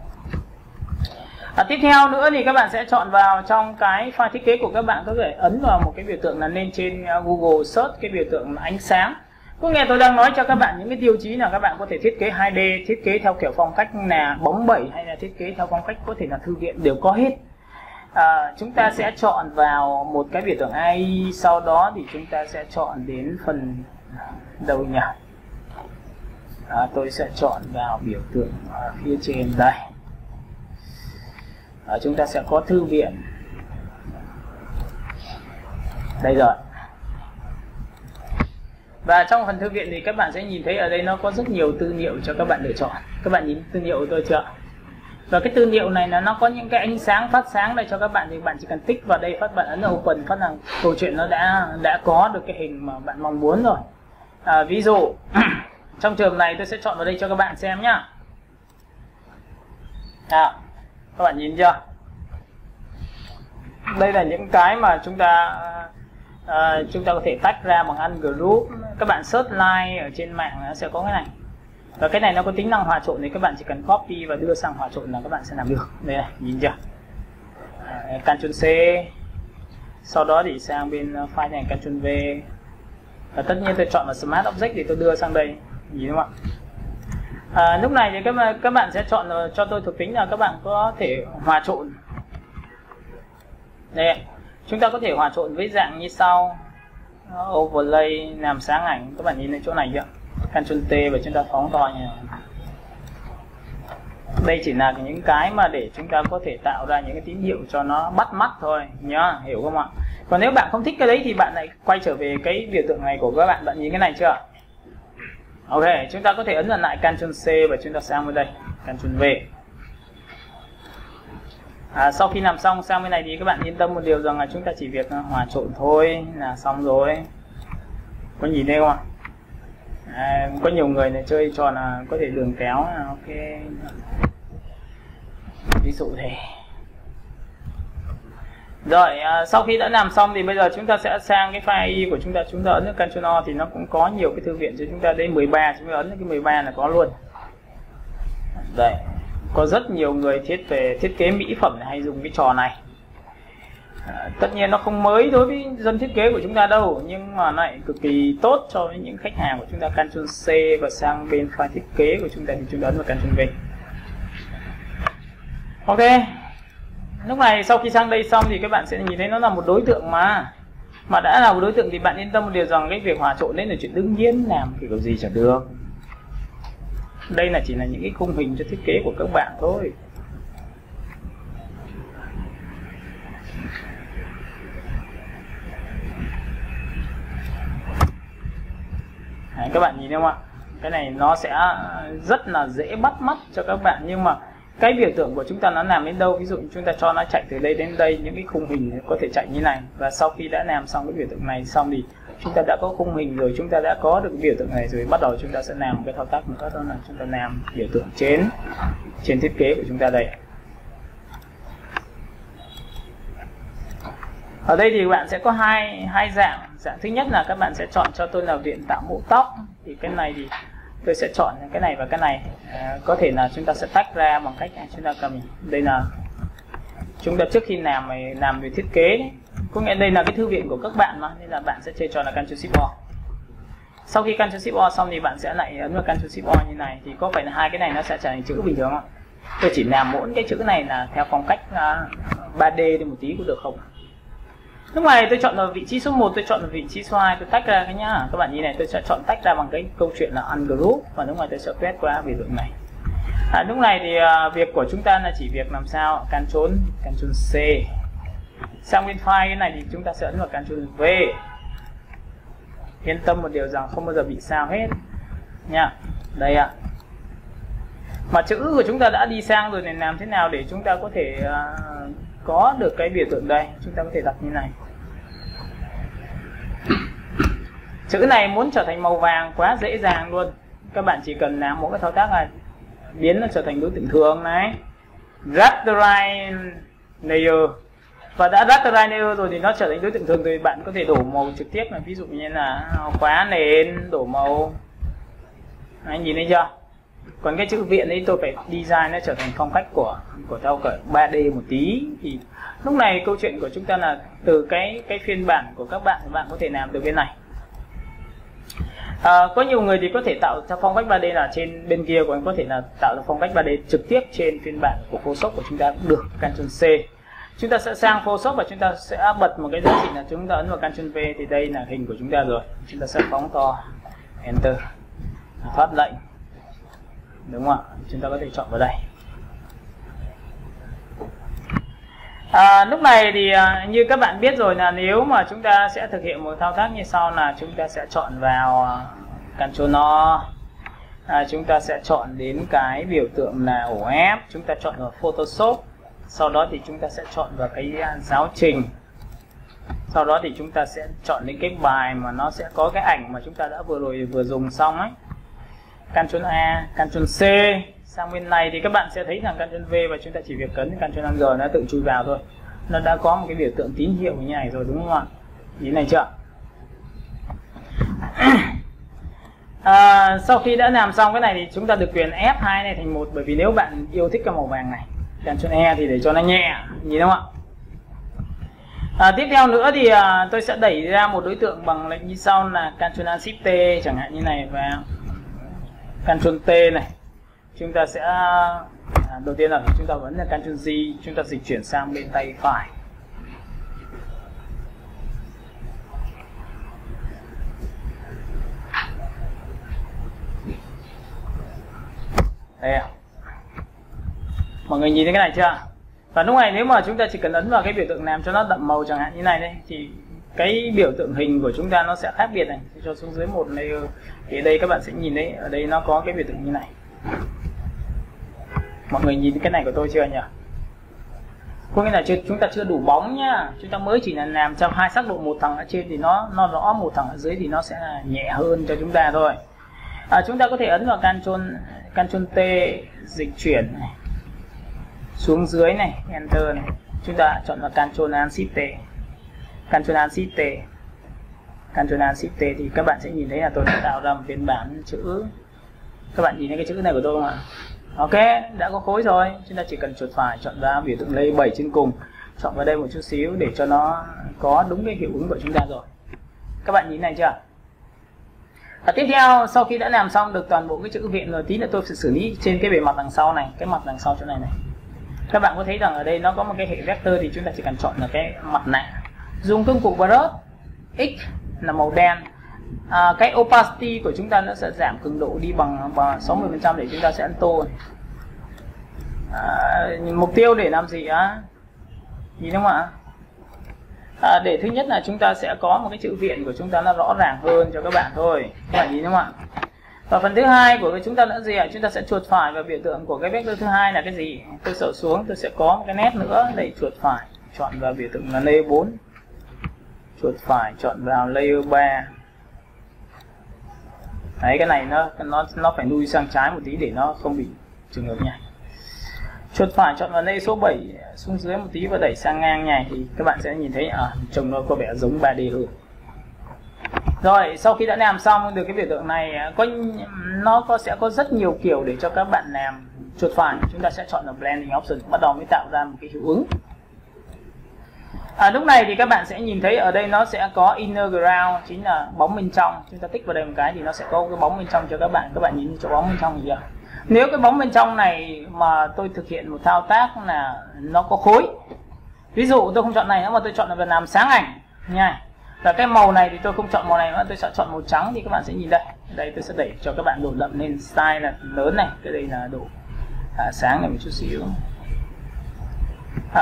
Tiếp theo nữa thì các bạn sẽ chọn vào trong cái file thiết kế của các bạn, có thể ấn vào một cái biểu tượng là lên trên Google Search cái biểu tượng ánh sáng. Có nghĩa tôi đang nói cho các bạn những cái tiêu chí là các bạn có thể thiết kế 2D, thiết kế theo kiểu phong cách là bóng bẩy, hay là thiết kế theo phong cách có thể là thư viện, đều có hết. Chúng ta sẽ chọn vào một cái biểu tượng AI, sau đó thì chúng ta sẽ chọn đến phần đâu nhỉ? Tôi sẽ chọn vào biểu tượng ở phía trên đây. Chúng ta sẽ có thư viện. Đây rồi. Và trong phần thư viện thì các bạn sẽ nhìn thấy ở đây nó có rất nhiều tư liệu cho các bạn lựa chọn. Các bạn nhìn tư liệu của tôi chưa? Và cái tư liệu này là nó có những cái ánh sáng phát sáng đây cho các bạn, thì bạn chỉ cần tích vào đây, phát bạn ấn open, phát là câu chuyện nó đã có được cái hình mà bạn mong muốn rồi. Ví dụ trong trường này tôi sẽ chọn vào đây cho các bạn xem nhá. Các bạn nhìn chưa? Đây là những cái mà chúng ta có thể tách ra bằng ungroup. Các bạn search line ở trên mạng nó sẽ có cái này. Và cái này nó có tính năng hòa trộn, thì các bạn chỉ cần copy và đưa sang hòa trộn là các bạn sẽ làm được. Đây này, nhìn chưa? Ctrl C. Sau đó thì sang bên file này Ctrl V. Và tất nhiên tôi chọn vào Smart Object để tôi đưa sang đây. Nhìn không ạ? Lúc này thì các bạn sẽ chọn cho tôi thuộc tính là các bạn có thể hòa trộn. Đây, chúng ta có thể hòa trộn với dạng như sau. Overlay, làm sáng ảnh. Các bạn nhìn thấy chỗ này chưa? Ctrl T và chúng ta phóng to như này. Đây chỉ là những cái mà để chúng ta có thể tạo ra những cái tín hiệu cho nó bắt mắt thôi nhá, hiểu không ạ? Còn nếu bạn không thích cái đấy thì bạn lại quay trở về cái biểu tượng này của các bạn. Bạn nhìn cái này chưa? Ok, chúng ta có thể ấn vào lại Ctrl C và chúng ta sang bên đây, Ctrl V. Sau khi làm xong sang bên này thì các bạn yên tâm một điều rằng là chúng ta chỉ việc hòa trộn thôi là xong rồi. Có nhìn thấy không ạ? Có nhiều người này chơi trò là có thể đường kéo, ok. Ví dụ thế. Rồi, sau khi đã làm xong thì bây giờ chúng ta sẽ sang cái file AI của chúng ta ấn Ctrl O thì nó cũng có nhiều cái thư viện cho chúng ta. Đây 13, chúng ta ấn cái 13 là có luôn. Đây, có rất nhiều người thiết kế mỹ phẩm hay dùng cái trò này. Tất nhiên nó không mới đối với dân thiết kế của chúng ta đâu, nhưng mà lại cực kỳ tốt cho những khách hàng của chúng ta. Ctrl C và sang bên file thiết kế của chúng ta thì chúng ta ấn vào Ctrl V. Ok. Lúc này sau khi sang đây xong thì các bạn sẽ nhìn thấy nó là một đối tượng mà đã là một đối tượng thì bạn yên tâm một điều rằng cái việc hòa trộn đấy là chuyện đương nhiên, làm kiểu gì chẳng được. Đây là chỉ là những cái khung hình cho thiết kế của các bạn thôi. Các bạn nhìn thấy không ạ? Cái này nó sẽ rất là dễ bắt mắt cho các bạn, nhưng mà cái biểu tượng của chúng ta nó làm đến đâu, ví dụ chúng ta cho nó chạy từ đây đến đây, những cái khung hình có thể chạy như này. Và sau khi đã làm xong cái biểu tượng này xong thì chúng ta đã có khung hình rồi, chúng ta đã có được biểu tượng này rồi, bắt đầu chúng ta sẽ làm một cái thao tác nữa, đó là chúng ta làm biểu tượng trên thiết kế của chúng ta đây. Ở đây thì bạn sẽ có hai dạng. Dạng thứ nhất là các bạn sẽ chọn cho tôi là viện tạo mẫu tóc. Thì cái này thì tôi sẽ chọn cái này và cái này. Có thể là chúng ta sẽ tách ra bằng cách chúng ta cầm đây là chúng ta trước khi làm về thiết kế đấy. Có nghĩa đây là cái thư viện của các bạn mà, nên là bạn sẽ chơi trò là Ctrl Shift O. Sau khi Ctrl Shift O xong thì bạn sẽ lại ấn vào Ctrl Shift O như này, thì có phải là hai cái này nó sẽ trở thành chữ bình thường không? Tôi chỉ làm mỗi cái chữ này là theo phong cách 3D đi một tí cũng được không? Lúc này tôi chọn vào vị trí số 1, tôi chọn vào vị trí số 2, tôi tách ra cái nhá. Các bạn nhìn này, tôi sẽ chọn tách ra bằng cái câu chuyện là ungroup, và lúc này tôi sẽ quét qua biểu tượng này. Lúc này thì việc của chúng ta là chỉ việc làm sao Ctrl C. Sang bên file cái này thì chúng ta sẽ ấn vào Ctrl V. Yên tâm một điều rằng không bao giờ bị sao hết nha. Đây ạ. Mà chữ của chúng ta đã đi sang rồi, thì làm thế nào để chúng ta có thể có được cái biểu tượng đây? Chúng ta có thể đặt như này. Chữ này muốn trở thành màu vàng quá dễ dàng luôn. Các bạn chỉ cần làm một cái thao tác là biến nó trở thành đối tượng thường này, rasterized layer. Và đã rasterized layer rồi thì nó trở thành đối tượng thường, thì bạn có thể đổ màu trực tiếp, là ví dụ như là khóa nền, đổ màu. Anh nhìn thấy chưa? Còn cái chữ viện ấy tôi phải design nó trở thành phong cách của theo kiểu 3D một tí. Thì lúc này câu chuyện của chúng ta là từ cái phiên bản của các bạn có thể làm từ bên này. Có nhiều người thì có thể tạo ra phong cách 3D là trên bên kia, còn có thể là tạo ra phong cách 3D trực tiếp trên phiên bản của Photoshop của chúng ta cũng được. Ctrl C. Chúng ta sẽ sang Photoshop và chúng ta sẽ bật một cái giá trị là chúng ta ấn vào Ctrl V, thì đây là hình của chúng ta rồi. Chúng ta sẽ phóng to, Enter, thoát lệnh. Đúng không ạ? Chúng ta có thể chọn vào đây. Lúc này thì như các bạn biết rồi, là nếu mà chúng ta sẽ thực hiện một thao tác như sau là chúng ta sẽ chọn vào Ctrl O, chúng ta sẽ chọn đến cái biểu tượng là ổ F, chúng ta chọn vào Photoshop, sau đó thì chúng ta sẽ chọn vào cái giáo trình, sau đó thì chúng ta sẽ chọn đến cái bài mà nó sẽ có cái ảnh mà chúng ta đã vừa dùng xong ấy. Ctrl A, Ctrl C. Sang bên này thì các bạn sẽ thấy rằng Ctrl V, và chúng ta chỉ việc cấn Ctrl G nó tự chui vào thôi. Nó đã có một cái biểu tượng tín hiệu như này rồi, đúng không ạ? Nhìn này chưa? Sau khi đã làm xong cái này thì chúng ta được quyền F2 này thành 1, bởi vì nếu bạn yêu thích cái màu vàng này. Ctrl E thì để cho nó nhẹ, nhìn không ạ? Tiếp theo nữa thì tôi sẽ đẩy ra một đối tượng bằng lệnh như sau là Ctrl A Shift T chẳng hạn như này, và Ctrl T này. Chúng ta sẽ đầu tiên là chúng ta vẫn là Ctrl Z, chúng ta dịch chuyển sang bên tay phải. Đây ạ. Mọi người nhìn thấy cái này chưa? Và lúc này nếu mà chúng ta chỉ cần ấn vào cái biểu tượng làm cho nó đậm màu chẳng hạn như này đây, thì cái biểu tượng hình của chúng ta nó sẽ khác biệt này. Cho xuống dưới một layer thì ở đây các bạn sẽ nhìn thấy ở đây nó có cái biểu tượng như này. Mọi người nhìn cái này của tôi chưa nhỉ? Có nghĩa là chúng ta chưa đủ bóng nhá. Chúng ta mới chỉ là làm cho hai sắc độ, một thằng ở trên thì nó rõ, một thằng ở dưới thì nó sẽ là nhẹ hơn cho chúng ta thôi. Chúng ta có thể ấn vào Ctrl T dịch chuyển này, xuống dưới này, Enter này. Chúng ta chọn vào Ctrl Alt Shift T, Ctrl Alt Shift T, Ctrl Alt Shift T, thì các bạn sẽ nhìn thấy là tôi đã tạo ra một phiên bản chữ. Các bạn nhìn thấy cái chữ này của tôi không ạ? Ok, đã có khối rồi. Chúng ta chỉ cần chuột phải chọn ra biểu tượng layer 7 trên cùng, chọn vào đây một chút xíu để cho nó có đúng cái hiệu ứng của chúng ta rồi. Các bạn nhìn này chưa? Tiếp theo, sau khi đã làm xong được toàn bộ cái chữ viện rồi, tí nữa tôi sẽ xử lý trên cái bề mặt đằng sau này, cái mặt đằng sau chỗ này này. Các bạn có thấy rằng ở đây nó có một cái hệ vector, thì chúng ta chỉ cần chọn là cái mặt này. Dùng công cụ brush, X là màu đen. Cái opacity của chúng ta nó sẽ giảm cường độ đi bằng 60% để chúng ta sẽ ấn tô. Mục tiêu để làm gì á? Nhìn đúng không ạ? Để thứ nhất là chúng ta sẽ có một cái chữ viện của chúng ta nó rõ ràng hơn cho các bạn thôi. Các bạn nhìn đúng không ạ? Và phần thứ hai của chúng ta là gì ạ? Chúng ta sẽ chuột phải vào biểu tượng của cái vector thứ hai là cái gì? Tôi sợ xuống, tôi sẽ có một cái nét nữa để chuột phải chọn vào biểu tượng là layer 4. Chuột phải chọn vào layer 3. Đấy, cái này nó phải nuôi sang trái một tí để nó không bị trường hợp nhảy. Chuột phải chọn vào layer số 7 xuống dưới một tí và đẩy sang ngang nhảy, thì các bạn sẽ nhìn thấy trông nó có vẻ giống 3D hơn. Rồi sau khi đã làm xong được cái biểu tượng này, sẽ có rất nhiều kiểu để cho các bạn làm. Chuột phải chúng ta sẽ chọn là blending option, bắt đầu mới tạo ra một cái hiệu ứng. Lúc này thì các bạn sẽ nhìn thấy ở đây nó sẽ có inner ground, chính là bóng bên trong. Chúng ta tích vào đây một cái thì nó sẽ có cái bóng bên trong cho các bạn. Các bạn nhìn chỗ bóng bên trong gì chưa? Nếu cái bóng bên trong này mà tôi thực hiện một thao tác là nó có khối, ví dụ tôi không chọn này nữa mà tôi chọn là làm sáng ảnh nha, là cái màu này thì tôi không chọn màu này nữa, tôi sẽ chọn màu trắng, thì các bạn sẽ nhìn đây. Đây tôi sẽ đẩy cho các bạn độ đậm lên, style là lớn này, cái đây là độ sáng này một chút xíu.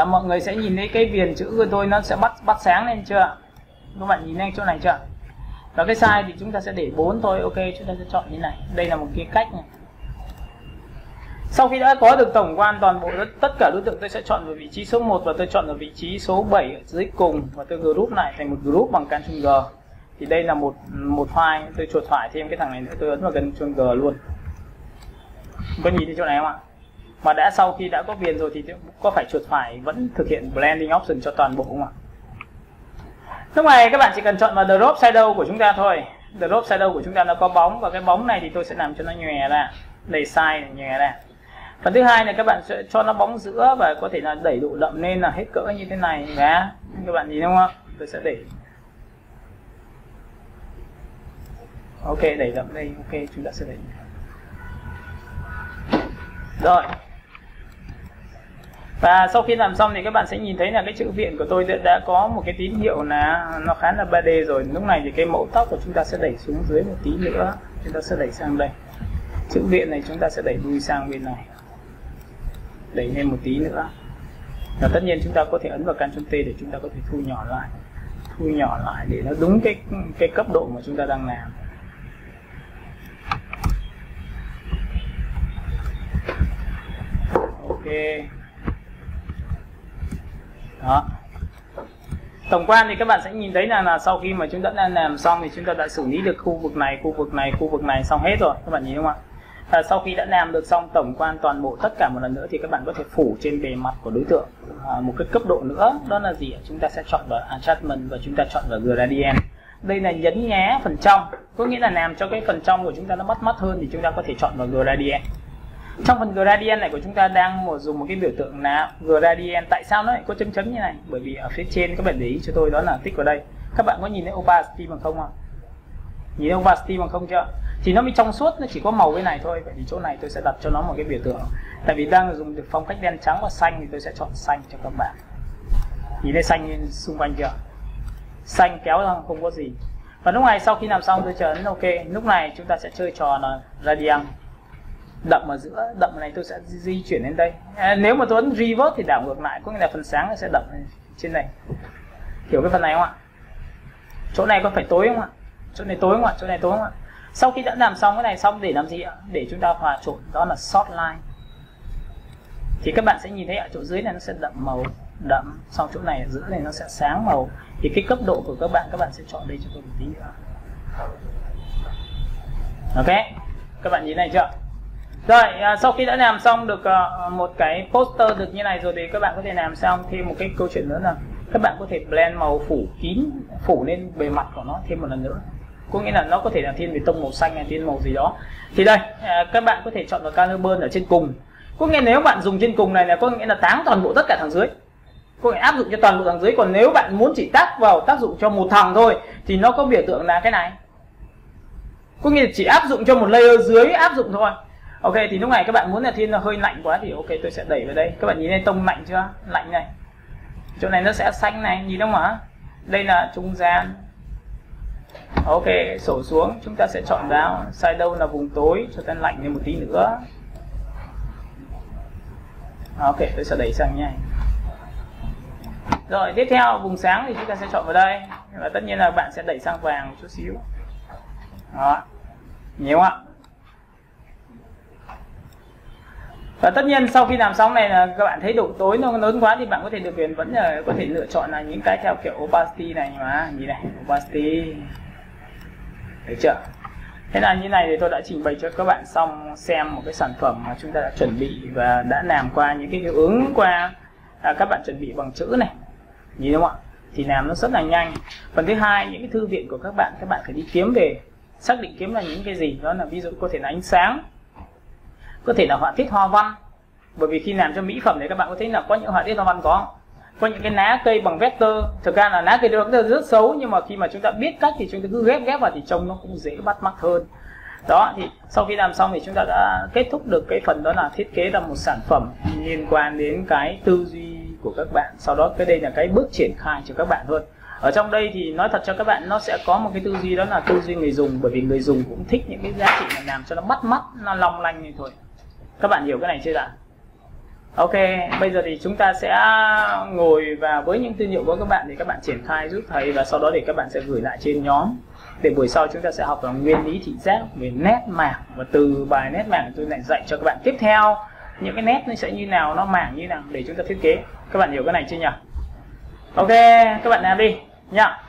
Mọi người sẽ nhìn thấy cái viền chữ của tôi nó sẽ bắt sáng lên chưa? Các bạn nhìn thấy chỗ này chưa? Và cái size thì chúng ta sẽ để 4 thôi. Ok, chúng ta sẽ chọn như này. Đây là một cái cách này. Sau khi đã có được tổng quan toàn bộ tất cả đối tượng, tôi sẽ chọn vào vị trí số 1 và tôi chọn vào vị trí số 7 ở dưới cùng, và tôi group lại thành một group bằng Ctrl G. Thì đây là một file, tôi chuột phải thêm cái thằng này nữa, tôi ấn vào Ctrl G luôn. Có nhìn thấy chỗ này không ạ? Mà sau khi đã có viền rồi thì có phải chuột phải vẫn thực hiện blending option cho toàn bộ không ạ? Lúc này các bạn chỉ cần chọn vào drop shadow của chúng ta thôi. Drop shadow của chúng ta nó có bóng, và cái bóng này thì tôi sẽ làm cho nó nhòe ra, đầy size này, nhòe ra. Phần thứ hai là các bạn sẽ cho nó bóng giữa và có thể là đẩy độ đậm lên là hết cỡ như thế này. Và các bạn nhìn không ạ? Tôi sẽ để ok, đẩy đậm đây. Ok, chúng ta sẽ đẩy rồi. Và sau khi làm xong thì các bạn sẽ nhìn thấy là cái chữ viện của tôi đã có một cái tín hiệu là nó khá là 3D rồi. Lúc này thì cái mẫu tóc của chúng ta sẽ đẩy xuống dưới một tí nữa. Chúng ta sẽ đẩy sang đây. Chữ viện này chúng ta sẽ đẩy lui sang bên này, đẩy lên một tí nữa. Và tất nhiên chúng ta có thể ấn vào Ctrl T để chúng ta có thể thu nhỏ lại để nó đúng cái cấp độ mà chúng ta đang làm. Ok. Đó. Tổng quan thì các bạn sẽ nhìn thấy là sau khi mà chúng ta đã làm xong thì chúng ta đã xử lý được khu vực này xong hết rồi. Các bạn nhìn không ạ? Và sau khi đã làm được xong tổng quan toàn bộ tất cả một lần nữa thì các bạn có thể phủ trên bề mặt của đối tượng một cái cấp độ nữa. Đó là gì? Chúng ta sẽ chọn vào Adjustment và chúng ta chọn vào Gradient. Đây là nhấn nhá phần trong, có nghĩa là làm cho cái phần trong của chúng ta nó bắt mắt hơn thì chúng ta có thể chọn vào Gradient. Trong phần gradient này của chúng ta đang dùng một cái biểu tượng là gradient. Tại sao nó lại có chấm chấm như này? Bởi vì ở phía trên các bạn để ý cho tôi, đó là tích vào đây. Các bạn có nhìn thấy opacity bằng không không? Nhìn thấy opacity bằng không chưa? Thì nó mới trong suốt, nó chỉ có màu bên này thôi. Vậy thì chỗ này tôi sẽ đặt cho nó một cái biểu tượng. Tại vì đang dùng được phong cách đen trắng và xanh thì tôi sẽ chọn xanh cho các bạn. Nhìn thấy xanh xung quanh chưa? Xanh kéo ra không có gì. Và lúc này sau khi làm xong tôi chờ ấn ok. Lúc này chúng ta sẽ chơi trò là gradient. Đậm ở giữa, đậm này tôi sẽ di chuyển lên đây. Nếu mà tôi ấn reverse thì đảo ngược lại, có nghĩa là phần sáng nó sẽ đậm trên này. Hiểu cái phần này không ạ? Chỗ này có phải tối không ạ? Chỗ này tối không ạ? Chỗ này tối không ạ? Sau khi đã làm xong cái này xong để làm gì ạ? Để chúng ta hòa trộn, đó là soft line. Thì các bạn sẽ nhìn thấy ở chỗ dưới này nó sẽ đậm màu, đậm, xong chỗ này ở giữa này nó sẽ sáng màu. Thì cái cấp độ của các bạn sẽ chọn đây cho tôi một tí nữa. Ok, các bạn nhìn này chưa? Rồi, sau khi đã làm xong được một cái poster được như này rồi thì các bạn có thể làm xong thêm một cái câu chuyện nữa là các bạn có thể blend màu phủ kín, phủ lên bề mặt của nó thêm một lần nữa. Có nghĩa là nó có thể là thiên về tông màu xanh hay thiên màu gì đó. Thì đây, các bạn có thể chọn vào color burn ở trên cùng. Có nghĩa nếu bạn dùng trên cùng này là có nghĩa là táng toàn bộ tất cả thằng dưới. Có nghĩa áp dụng cho toàn bộ thằng dưới. Còn nếu bạn muốn chỉ tác dụng cho một thằng thôi thì nó có biểu tượng là cái này. Có nghĩa là chỉ áp dụng cho một layer dưới áp dụng thôi. Ok, thì lúc này các bạn muốn là thiên là hơi lạnh quá thì ok, tôi sẽ đẩy vào đây. Các bạn nhìn thấy tông lạnh chưa? Lạnh này. Chỗ này nó sẽ xanh này, nhìn không hả? Đây là trung gian. Ok, sổ xuống, chúng ta sẽ chọn vào shadow là vùng tối cho ta lạnh lên một tí nữa. Ok, tôi sẽ đẩy sang nha. Rồi, tiếp theo vùng sáng thì chúng ta sẽ chọn vào đây. Và tất nhiên là bạn sẽ đẩy sang vàng một chút xíu. Đó. Nhiều ạ. Và tất nhiên sau khi làm xong này là các bạn thấy độ tối nó lớn quá thì bạn có thể được quyền vẫn là có thể lựa chọn là những cái theo kiểu opacity này mà. Nhìn này, opacity. Thấy chưa? Thế là như này thì tôi đã trình bày cho các bạn xong xem một cái sản phẩm mà chúng ta đã chuẩn bị và đã làm qua những cái hiệu ứng qua các bạn chuẩn bị bằng chữ này. Nhìn đúng không ạ? thì làm nó rất là nhanh. Phần thứ hai, những cái thư viện của các bạn phải đi kiếm về, xác định kiếm là những cái gì. Đó là ví dụ có thể là ánh sáng, có thể là họa tiết hoa văn, bởi vì khi làm cho mỹ phẩm thì các bạn có thấy là có những họa tiết hoa văn có những cái lá cây bằng vector, thực ra là lá cây vector rất xấu, nhưng mà khi mà chúng ta biết cách thì chúng ta cứ ghép vào thì trông nó cũng dễ bắt mắt hơn. Đó, thì sau khi làm xong thì chúng ta đã kết thúc được cái phần đó là thiết kế ra một sản phẩm liên quan đến cái tư duy của các bạn. Sau đó cái đây là cái bước triển khai cho các bạn hơn. Ở trong đây thì nói thật cho các bạn, nó sẽ có một cái tư duy, đó là tư duy người dùng, bởi vì người dùng cũng thích những cái giá trị mà làm cho nó bắt mắt, nó long lanh như thôi. Các bạn hiểu cái này chưa ạ? Ok, bây giờ thì chúng ta sẽ ngồi và với những tư liệu của các bạn thì các bạn triển khai giúp thầy, và sau đó thì các bạn sẽ gửi lại trên nhóm. Để buổi sau chúng ta sẽ học về nguyên lý thị giác, về nét mảng, và từ bài nét mảng tôi lại dạy cho các bạn tiếp theo những cái nét nó sẽ như nào, nó mảng như nào để chúng ta thiết kế. Các bạn hiểu cái này chưa nhỉ? Ok, các bạn làm đi nhá.